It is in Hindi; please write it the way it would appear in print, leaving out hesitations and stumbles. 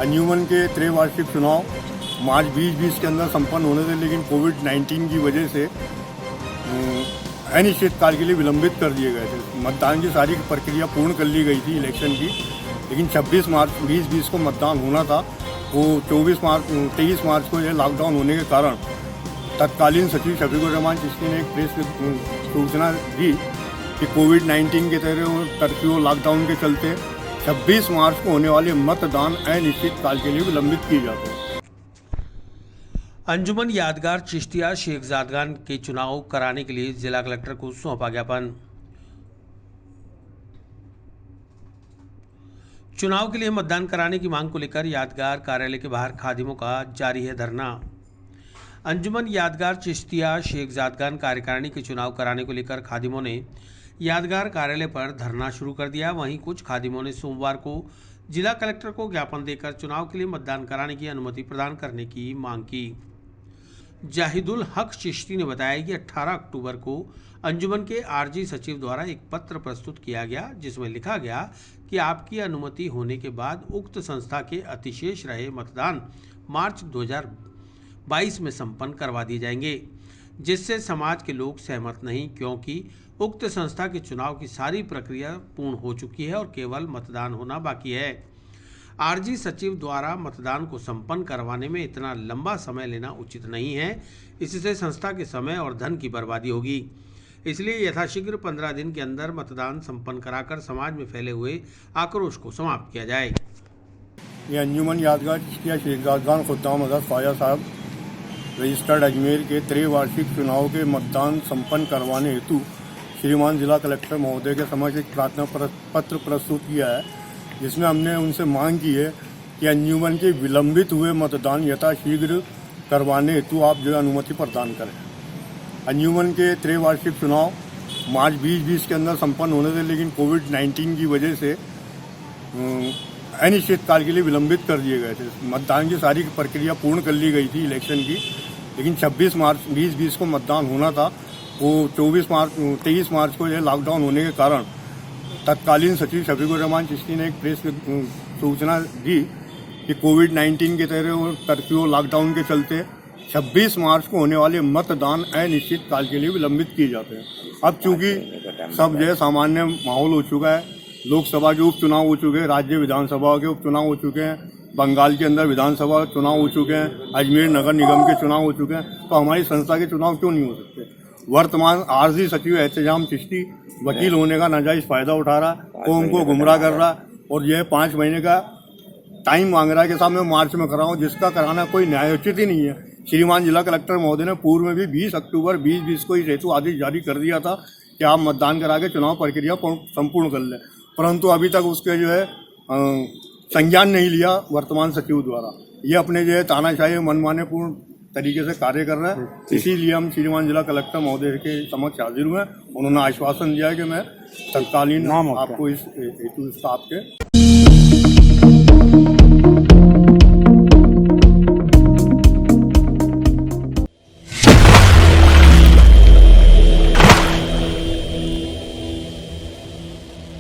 अंजुमन के त्रैवार्षिक चुनाव मार्च 2020 के अंदर संपन्न होने थे, लेकिन कोविड-19 की वजह से अनिश्चितकाल के लिए विलंबित कर दिए गए थे। मतदान की सारी प्रक्रिया पूर्ण कर ली गई थी इलेक्शन की, लेकिन 26 मार्च 2020 को मतदान होना था। वो 23 मार्च को यह लॉकडाउन होने के कारण तत्कालीन सचिव शफीकुर रहमान चिश्ती ने एक प्रेस सूचना दी कि कोविड-19 के तहत कर्फ्यू लॉकडाउन के चलते 26 मार्च को होने वाले मतदान अनिश्चितकाल के लिए विलंबित किए जाते हैं। अंजुमन यादगार चिश्तिया शेखजादगान के चुनाव कराने के लिए जिला कलेक्टर को सौंपा ज्ञापन। चुनाव के लिए मतदान कराने की मांग को लेकर यादगार कार्यालय के बाहर खादिमों का जारी है धरना। अंजुमन यादगार चिश्तिया शेखजादगान कार्यकारिणी के चुनाव कराने को लेकर खादिमों ने यादगार कार्यालय पर धरना शुरू कर दिया। वहीं कुछ खादिमों ने सोमवार को जिला कलेक्टर को ज्ञापन देकर चुनाव के लिए मतदान कराने की अनुमति प्रदान करने की मांग की। जाहिदुल हक चिश्ती ने बताया कि 18 अक्टूबर को अंजुमन के आरजी सचिव द्वारा एक पत्र प्रस्तुत किया गया, जिसमें लिखा गया कि आपकी अनुमति होने के बाद उक्त संस्था के अतिशेष रहे मतदान मार्च 2022 में संपन्न करवा दिए जाएंगे, जिससे समाज के लोग सहमत नहीं, क्योंकि उक्त संस्था के चुनाव की सारी प्रक्रिया पूर्ण हो चुकी है और केवल मतदान होना बाकी है। आरजी सचिव द्वारा मतदान को संपन्न करवाने में इतना लंबा समय लेना उचित नहीं है, इससे संस्था के समय और धन की बर्बादी होगी। इसलिए यथाशीघ्र 15 दिन के अंदर मतदान संपन्न कराकर समाज में फैले हुए आक्रोश को समाप्त किया जाए। ये अंजुमन यादगार चिश्तिया शेखजादगान खुद्दाम हज़रत ख्वाजा साहब रजिस्टर्ड अजमेर के त्रैवार्षिक चुनाव के मतदान संपन्न करवाने हेतु श्रीमान जिला कलेक्टर महोदय के समक्ष एक प्रार्थना पत्र प्रस्तुत किया है, जिसमें हमने उनसे मांग की है कि अंजुमन के विलंबित हुए मतदान यथाशीघ्र करवाने हेतु आप जो अनुमति प्रदान करें। अंजुमन के त्रैवार्षिक चुनाव मार्च 2020 के अंदर संपन्न होने थे, लेकिन कोविड-19 की वजह से अनिश्चितकाल के लिए विलंबित कर दिए गए थे। मतदान की सारी प्रक्रिया पूर्ण कर ली गई थी इलेक्शन की, लेकिन 26 मार्च 2020 को मतदान होना था। वो 23 मार्च को यह लॉकडाउन होने के कारण तत्कालीन सचिव शफीकुर रहमान चिश्ती ने एक प्रेस सूचना दी कि कोविड-19 के तहत कर्फ्यू लॉकडाउन के चलते 26 मार्च को होने वाले मतदान अनिश्चितकाल के लिए विलंबित किए जाते हैं। अब चूंकि सब जो है सामान्य माहौल हो चुका है, लोकसभा के उपचुनाव हो चुके हैं, राज्य विधानसभा के उपचुनाव हो चुके हैं, बंगाल के अंदर विधानसभा चुनाव हो चुके हैं, अजमेर नगर निगम के चुनाव हो चुके हैं, तो हमारी संस्था के चुनाव क्यों नहीं हो सकते। वर्तमान आरजी सचिव एहतजाम चिश्ती वकील होने का नाजायज फायदा उठा रहा, कौम को गुमराह कर रहा और यह 5 महीने का टाइम मांग रहा है कि साहब मैं मार्च में कराऊं, जिसका कराना कोई न्यायोचित ही नहीं है। श्रीमान जिला कलेक्टर महोदय ने पूर्व में भी 20 अक्टूबर 2020 को इस हेतु आदेश जारी कर दिया था कि आप मतदान करा के चुनाव प्रक्रिया संपूर्ण कर लें, परंतु अभी तक उसके जो है संज्ञान नहीं लिया वर्तमान सचिव द्वारा। ये अपने जो है तानाशाही मनमाने पूर्ण तरीके से कार्य कर रहा है। इसीलिए हम श्रीमान जिला कलेक्टर महोदय के समक्ष हाजिर हुए। उन्होंने आश्वासन दिया कि मैं तत्कालीन आपको इस हेतु इसका आपके